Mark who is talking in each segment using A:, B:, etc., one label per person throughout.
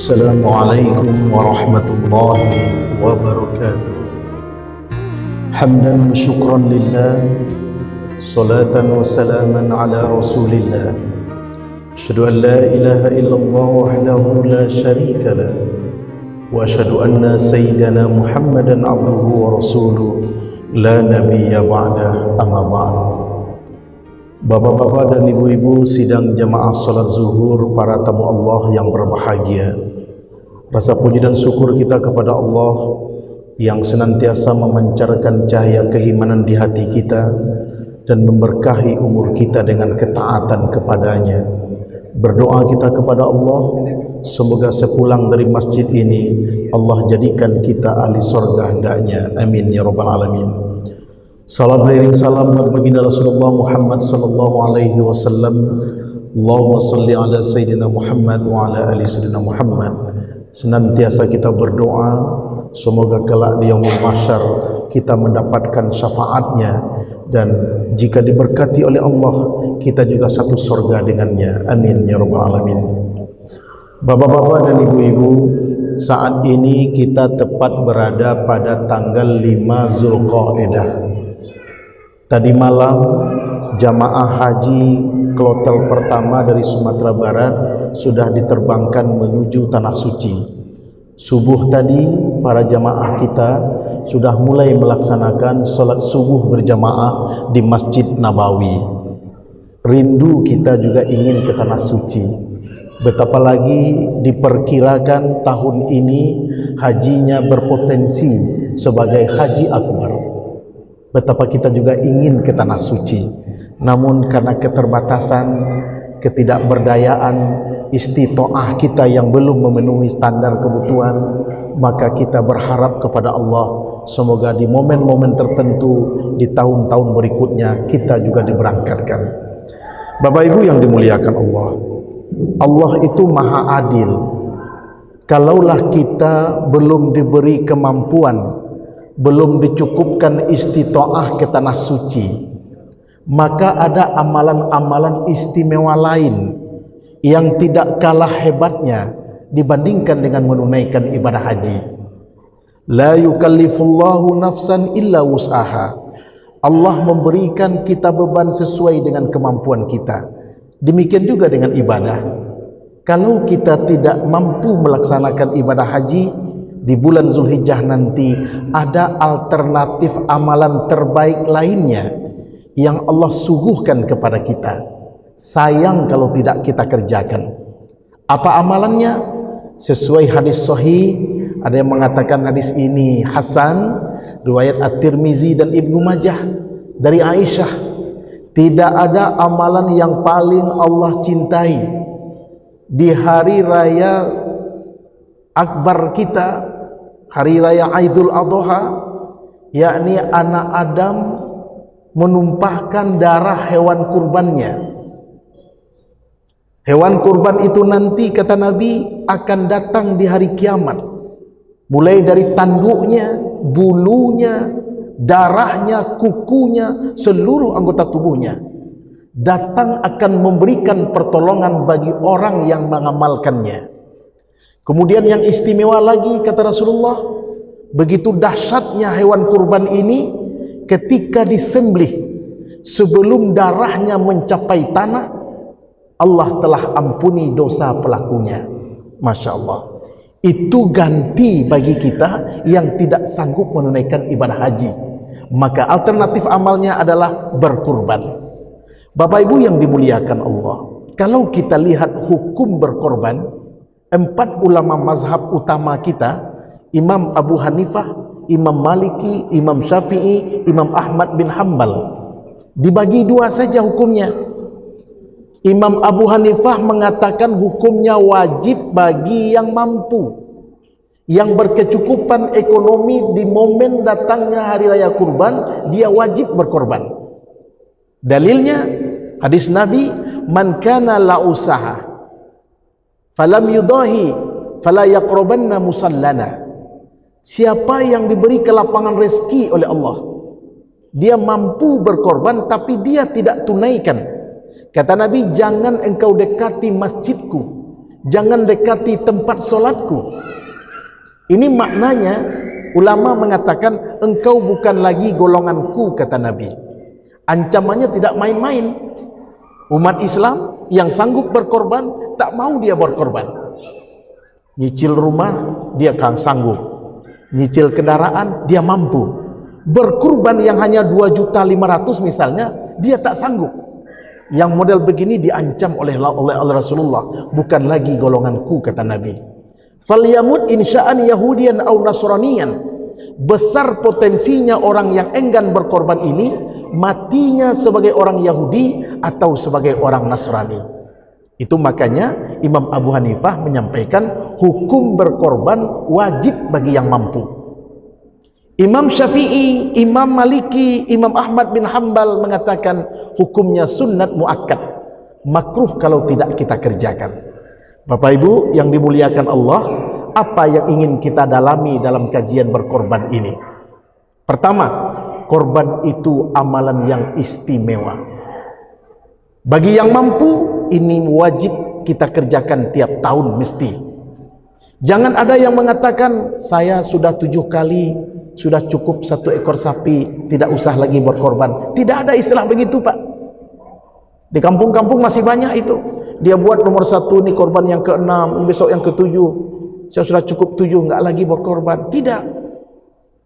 A: السلام عليكم ورحمة الله وبركاته. حمدا وشكرا لله، صلاة وسلاما على رسول الله. أشهد أن لا إله إلا الله وحده لا شريك له، وأشهد أن سيدنا محمدا عبده ورسوله لا نبي بعده. أما بعد. Bapak-bapak dan ibu-ibu sidang jamaah salat zuhur, para tamu Allah yang berbahagia, rasa puji dan syukur kita kepada Allah yang senantiasa memancarkan cahaya keimanan di hati kita dan memberkahi umur kita dengan ketaatan kepadanya. Berdoa kita kepada Allah, semoga sepulang dari masjid ini Allah jadikan kita ahli surga hendaknya. Amin ya rabbal alamin. Salam beriring salam buat baginda Rasulullah Muhammad sallallahu alaihi wasallam. Allahumma salli ala sayyidina Muhammad wa ala ali sayyidina Muhammad. Senantiasa kita berdoa semoga kelak di yaumul mahsyar kita mendapatkan syafaatnya, dan jika diberkati oleh Allah kita juga satu surga dengannya. Amin ya rabbal alamin. Bapak-bapak dan ibu-ibu, saat ini kita tepat berada pada tanggal 5 Zulqa'dah. Tadi malam jamaah haji kloter pertama dari Sumatera Barat sudah diterbangkan menuju Tanah Suci. Subuh tadi para jamaah kita sudah mulai melaksanakan sholat subuh berjamaah di Masjid Nabawi. Rindu kita juga ingin ke Tanah Suci. Betapa lagi diperkirakan tahun ini hajinya berpotensi sebagai haji akbar. Betapa kita juga ingin ke Tanah Suci, namun karena keterbatasan, ketidakberdayaan, istitoah kita yang belum memenuhi standar kebutuhan, maka kita berharap kepada Allah semoga di momen-momen tertentu di tahun-tahun berikutnya kita juga diberangkatkan. Bapak Ibu yang dimuliakan Allah, Allah itu maha adil. Kalaulah kita belum diberi kemampuan, belum dicukupkan istitoah ke Tanah Suci, maka ada amalan-amalan istimewa lain yang tidak kalah hebatnya dibandingkan dengan menunaikan ibadah haji. La yukallifullahu nafsan illa wus'aha. Allah memberikan kita beban sesuai dengan kemampuan kita. Demikian juga dengan ibadah. Kalau kita tidak mampu melaksanakan ibadah haji di bulan Zulhijjah nanti, ada alternatif amalan terbaik lainnya yang Allah suguhkan kepada kita. Sayang kalau tidak kita kerjakan. Apa amalannya? Sesuai hadis sahih, ada yang mengatakan hadis ini hasan, riwayat At-Tirmizi dan Ibnu Majah dari Aisyah. Tidak ada amalan yang paling Allah cintai di hari raya akbar kita, hari raya Aidul Adha, yakni anak Adam menumpahkan darah hewan kurbannya. Hewan kurban itu nanti, kata Nabi, akan datang di hari kiamat, mulai dari tanduknya, bulunya, darahnya, kukunya, seluruh anggota tubuhnya datang akan memberikan pertolongan bagi orang yang mengamalkannya. Kemudian yang istimewa lagi, kata Rasulullah, begitu dahsyatnya hewan kurban ini, ketika disembelih sebelum darahnya mencapai tanah, Allah telah ampuni dosa pelakunya. Masya Allah. Itu ganti bagi kita yang tidak sanggup menunaikan ibadah haji. Maka alternatif amalnya adalah berkurban. Bapak Ibu yang dimuliakan Allah, kalau kita lihat hukum berkorban, 4 ulama mazhab utama kita, Imam Abu Hanifah, Imam Maliki, Imam Syafi'i, Imam Ahmad bin Hanbal, dibagi 2 saja hukumnya. Imam Abu Hanifah mengatakan hukumnya wajib bagi yang mampu, yang berkecukupan ekonomi di momen datangnya hari raya kurban, dia wajib berkorban. Dalilnya hadis Nabi, man kana la usaha falam yudahi fala yaqrabanna musallana. Siapa yang diberi kelapangan rezeki oleh Allah, dia mampu berkorban tapi dia tidak tunaikan, kata Nabi, jangan engkau dekati masjidku, jangan dekati tempat solatku. Ini maknanya ulama mengatakan engkau bukan lagi golonganku, kata Nabi. Ancamannya tidak main-main. Umat Islam yang sanggup berkorban tak mau dia berkorban. Nyicil rumah dia kan sanggup, nyicil kendaraan dia mampu. Berkurban yang hanya 2.500.000 misalnya dia tak sanggup. Yang model begini diancam oleh Rasulullah, bukan lagi golonganku, kata Nabi. Falyamut insya'an yahudiyan aw nasraniyan. Besar potensinya orang yang enggan berkorban ini matinya sebagai orang Yahudi atau sebagai orang Nasrani. Itu makanya Imam Abu Hanifah menyampaikan hukum berkorban wajib bagi yang mampu. Imam Syafi'i, Imam Maliki, Imam Ahmad bin Hanbal mengatakan hukumnya sunnat muakkad, makruh kalau tidak kita kerjakan. Bapak Ibu yang dimuliakan Allah, apa yang ingin kita dalami dalam kajian berkorban ini? Pertama, korban itu amalan yang istimewa. Bagi yang mampu, ini wajib kita kerjakan tiap tahun mesti. Jangan ada yang mengatakan, saya sudah 7 kali, sudah cukup 1 ekor sapi, tidak usah lagi berkorban. Tidak ada istilah begitu, Pak. Di kampung-kampung masih banyak itu. Dia buat nomor 1 ini korban yang ke-6, besok yang ke-7. Saya sudah cukup 7, enggak lagi berkorban. Tidak.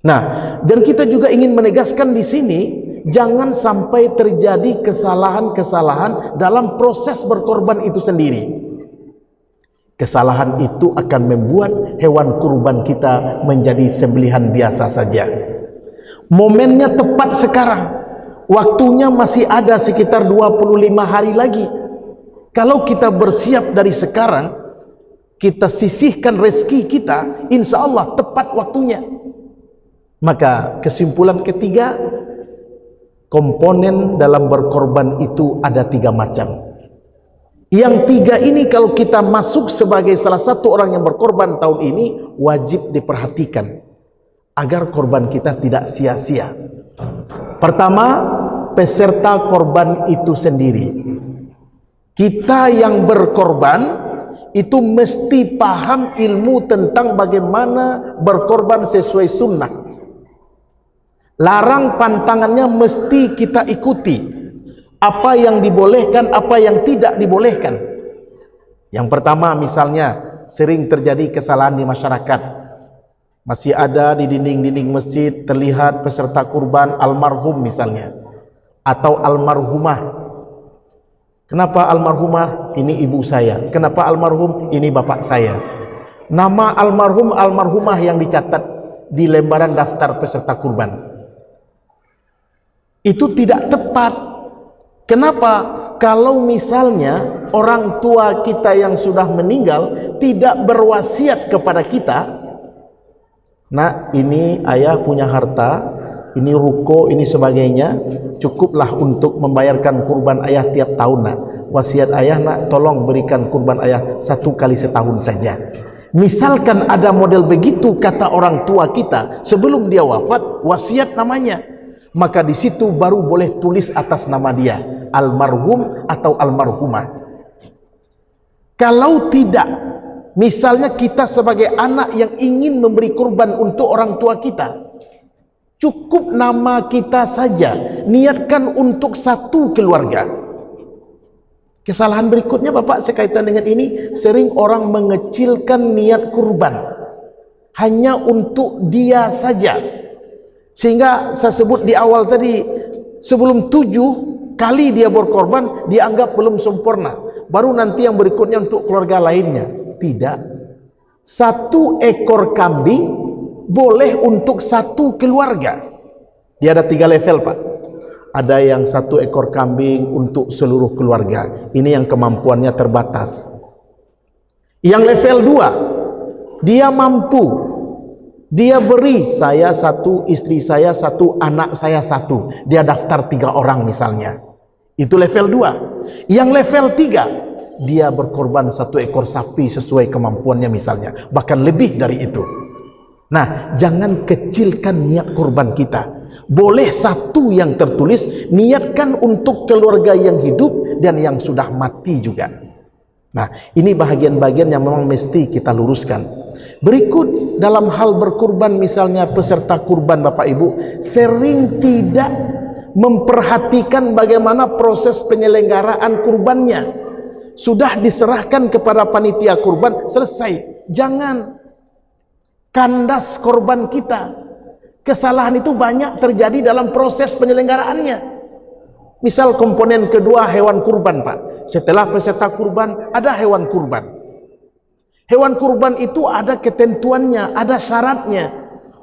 A: Nah, dan kita juga ingin menegaskan di sini, jangan sampai terjadi kesalahan-kesalahan dalam proses berkorban itu sendiri. Kesalahan itu akan membuat hewan kurban kita menjadi sembelihan biasa saja. Momennya tepat sekarang. Waktunya masih ada sekitar 25 hari lagi. Kalau kita bersiap dari sekarang, kita sisihkan rezeki kita, insya Allah tepat waktunya. Maka kesimpulan ketiga, komponen dalam berkorban itu ada 3 macam. Yang 3 ini kalau kita masuk sebagai salah satu orang yang berkorban tahun ini, wajib diperhatikan agar korban kita tidak sia-sia. Pertama, peserta korban itu sendiri. Kita yang berkorban itu mesti paham ilmu tentang bagaimana berkorban sesuai sunnah. Larang pantangannya mesti kita ikuti. Apa yang dibolehkan, apa yang tidak dibolehkan. Yang pertama misalnya, sering terjadi kesalahan di masyarakat. Masih ada di dinding-dinding masjid terlihat peserta kurban almarhum misalnya, atau almarhumah. Kenapa almarhumah? Ini ibu saya. Kenapa almarhum? Ini bapak saya. Nama almarhum, almarhumah yang dicatat di lembaran daftar peserta kurban. Itu tidak tepat. Kenapa? Kalau misalnya orang tua kita yang sudah meninggal tidak berwasiat kepada kita, nah ini ayah punya harta, ini ruko, ini sebagainya, cukuplah untuk membayarkan kurban ayah tiap tahun. Nak, wasiat ayah nak, tolong berikan kurban ayah 1 kali setahun saja. Misalkan ada model begitu kata orang tua kita sebelum dia wafat, wasiat namanya, maka di situ baru boleh tulis atas nama dia, almarhum atau almarhumah. Kalau tidak, misalnya kita sebagai anak yang ingin memberi kurban untuk orang tua kita, cukup nama kita saja, niatkan untuk 1 keluarga. Kesalahan berikutnya Bapak sekaitan dengan ini, sering orang mengecilkan niat kurban hanya untuk dia saja. Sehingga saya sebut di awal tadi, sebelum 7 kali dia berkorban dianggap belum sempurna, baru nanti yang berikutnya untuk keluarga lainnya. Tidak, 1 ekor kambing boleh untuk 1 keluarga. Dia ada 3 level, Pak. Ada yang 1 ekor kambing untuk seluruh keluarga, ini yang kemampuannya terbatas. Yang level 2, dia mampu, dia beri, saya 1, istri saya 1, anak saya 1, dia daftar 3 orang misalnya, itu level 2. Yang level 3, dia berkorban 1 ekor sapi sesuai kemampuannya misalnya, bahkan lebih dari itu. Nah, jangan kecilkan niat kurban kita. Boleh 1 yang tertulis, niatkan untuk keluarga yang hidup dan yang sudah mati juga. Nah, ini bahagian-bahagian yang memang mesti kita luruskan. Berikut, dalam hal berkurban, misalnya peserta kurban Bapak Ibu sering tidak memperhatikan bagaimana proses penyelenggaraan kurbannya. Sudah diserahkan kepada panitia kurban, selesai. Jangan kandas korban kita. Kesalahan itu banyak terjadi dalam proses penyelenggaraannya. Misal komponen kedua hewan kurban Pak. Setelah peserta kurban ada hewan kurban. Hewan kurban itu ada ketentuannya, ada syaratnya.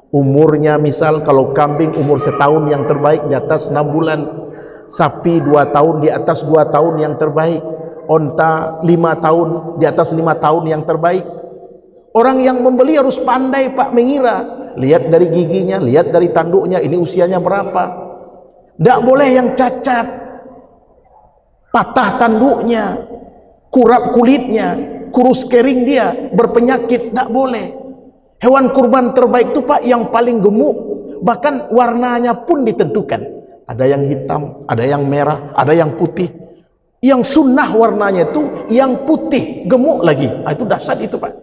A: Umurnya misal kalau kambing umur setahun yang terbaik di atas 6 bulan. Sapi 2 tahun di atas 2 tahun yang terbaik. Onta 5 tahun di atas 5 tahun yang terbaik. Orang yang membeli harus pandai Pak mengira. Lihat dari giginya, lihat dari tanduknya, ini usianya berapa. Tidak boleh yang cacat, patah tanduknya, kurap kulitnya, kurus kering dia, berpenyakit, tidak boleh. Hewan kurban terbaik itu Pak yang paling gemuk, bahkan warnanya pun ditentukan. Ada yang hitam, ada yang merah, ada yang putih. Yang sunnah warnanya itu yang putih, gemuk lagi. Nah, itu dahsyat itu Pak.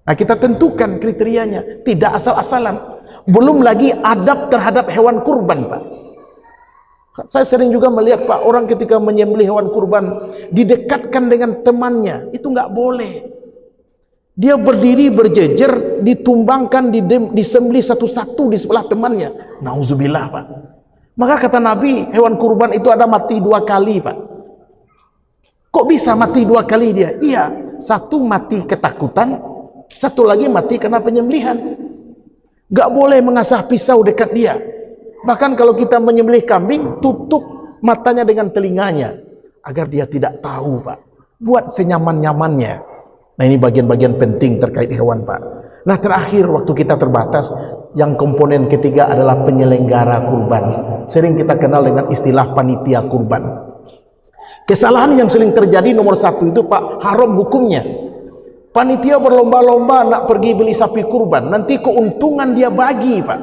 A: Nah, kita tentukan kriterianya, tidak asal-asalan. Belum lagi adab terhadap hewan kurban Pak. Saya sering juga melihat Pak, orang ketika menyembelih hewan kurban didekatkan dengan temannya, itu nggak boleh. Dia berdiri berjejer, ditumbangkan, disembelih satu-satu di sebelah temannya. Nauzubillah Pak. Maka kata Nabi, hewan kurban itu ada mati 2 kali Pak. Kok bisa mati 2 kali dia? Iya, satu mati ketakutan, satu lagi mati karena penyembelihan. Nggak boleh mengasah pisau dekat dia. Bahkan kalau kita menyembelih kambing, tutup matanya dengan telinganya agar dia tidak tahu Pak. Buat senyaman-nyamannya. Nah, ini bagian-bagian penting terkait hewan Pak. Nah, terakhir waktu kita terbatas, yang komponen ketiga adalah penyelenggara kurban. Sering kita kenal dengan istilah panitia kurban. Kesalahan yang sering terjadi nomor 1 itu Pak, haram hukumnya. Panitia berlomba-lomba nak pergi beli sapi kurban, nanti keuntungan dia bagi Pak.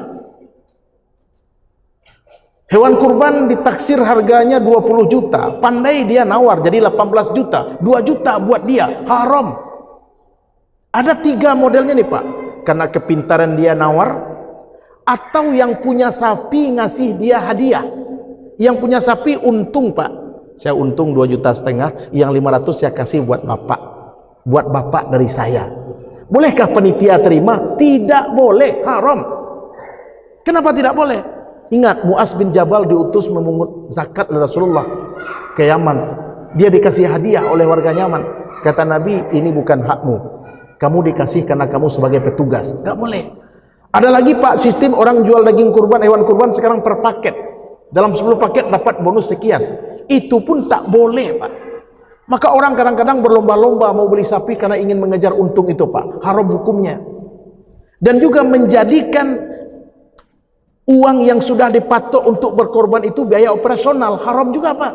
A: Hewan kurban ditaksir harganya 20 juta. Pandai dia nawar jadi 18 juta. 2 juta buat dia. Haram. Ada 3 modelnya nih Pak. Karena kepintaran dia nawar. Atau yang punya sapi ngasih dia hadiah. Yang punya sapi untung Pak. Saya untung 2,5 juta. Yang 500 saya kasih buat bapak. Buat bapak dari saya. Bolehkah panitia terima? Tidak boleh. Haram. Kenapa tidak boleh? Ingat, Mu'az bin Jabal diutus memungut zakat oleh Rasulullah ke Yaman. Dia dikasih hadiah oleh warga Yaman. Kata Nabi, ini bukan hakmu. Kamu dikasih karena kamu sebagai petugas. Gak boleh. Ada lagi Pak, sistem orang jual daging kurban, hewan kurban sekarang per paket. Dalam 10 paket dapat bonus sekian. Itu pun tak boleh Pak. Maka orang kadang-kadang berlomba-lomba mau beli sapi karena ingin mengejar untung itu Pak. Haram hukumnya. Dan juga menjadikan uang yang sudah dipatok untuk berkorban itu biaya operasional, haram juga Pak.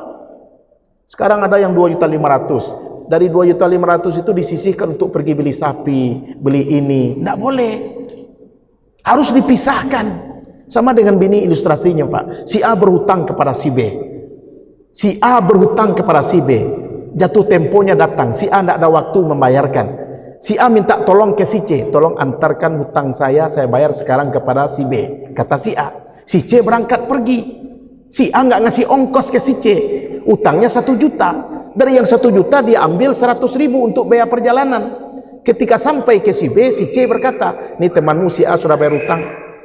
A: Sekarang ada yang 2,5 juta. Dari 2,5 juta itu disisihkan untuk pergi beli sapi, beli ini. Tidak boleh. Harus dipisahkan. Sama dengan bini ilustrasinya Pak. Si A berhutang kepada si B. Si A berhutang kepada si B. Jatuh temponya datang. Si A tidak ada waktu membayarkan. Si A minta tolong ke si C, tolong antarkan hutang saya bayar sekarang kepada si B. Kata si A. Si C berangkat pergi. Si A nggak ngasih ongkos ke si C. Utangnya 1 juta. Dari yang 1 juta dia ambil 100.000 untuk biaya perjalanan. Ketika sampai ke si B, si C berkata, ini temanmu si A sudah bayar utang.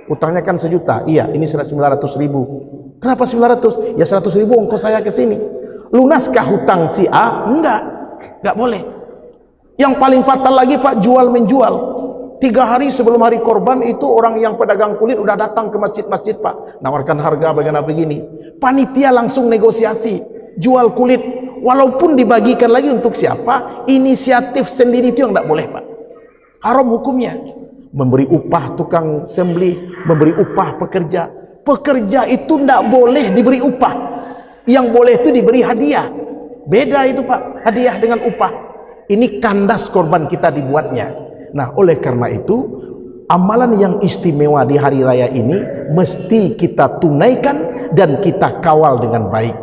A: Utangnya kan 1 juta. Iya, ini 900.000. Kenapa 900? Ya 100.000 ongkos saya ke sini. Lunaskah hutang si A? Enggak. Nggak boleh. Yang paling fatal lagi Pak, jual menjual. 3 hari sebelum hari korban itu orang yang pedagang kulit udah datang ke masjid-masjid Pak, nawarkan harga bagaimana begini. Panitia langsung negosiasi, jual kulit, walaupun dibagikan lagi untuk siapa, inisiatif sendiri itu yang tidak boleh Pak. Haram hukumnya. Memberi upah tukang sembelih, memberi upah pekerja. Pekerja itu tidak boleh diberi upah. Yang boleh itu diberi hadiah. Beda itu Pak, hadiah dengan upah. Ini kandas korban kita dibuatnya. Nah, oleh karena itu, amalan yang istimewa di hari raya ini mesti kita tunaikan dan kita kawal dengan baik.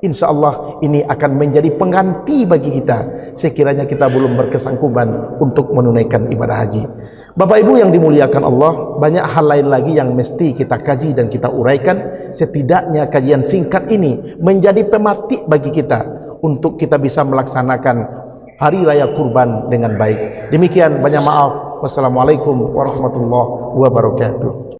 A: Insya Allah ini akan menjadi pengganti bagi kita sekiranya kita belum berkesanggupan untuk menunaikan ibadah haji. Bapak Ibu yang dimuliakan Allah, banyak hal lain lagi yang mesti kita kaji dan kita uraikan. Setidaknya kajian singkat ini menjadi pemantik bagi kita untuk kita bisa melaksanakan hari raya kurban dengan baik. Demikian, banyak maaf. Wassalamualaikum warahmatullahi wabarakatuh.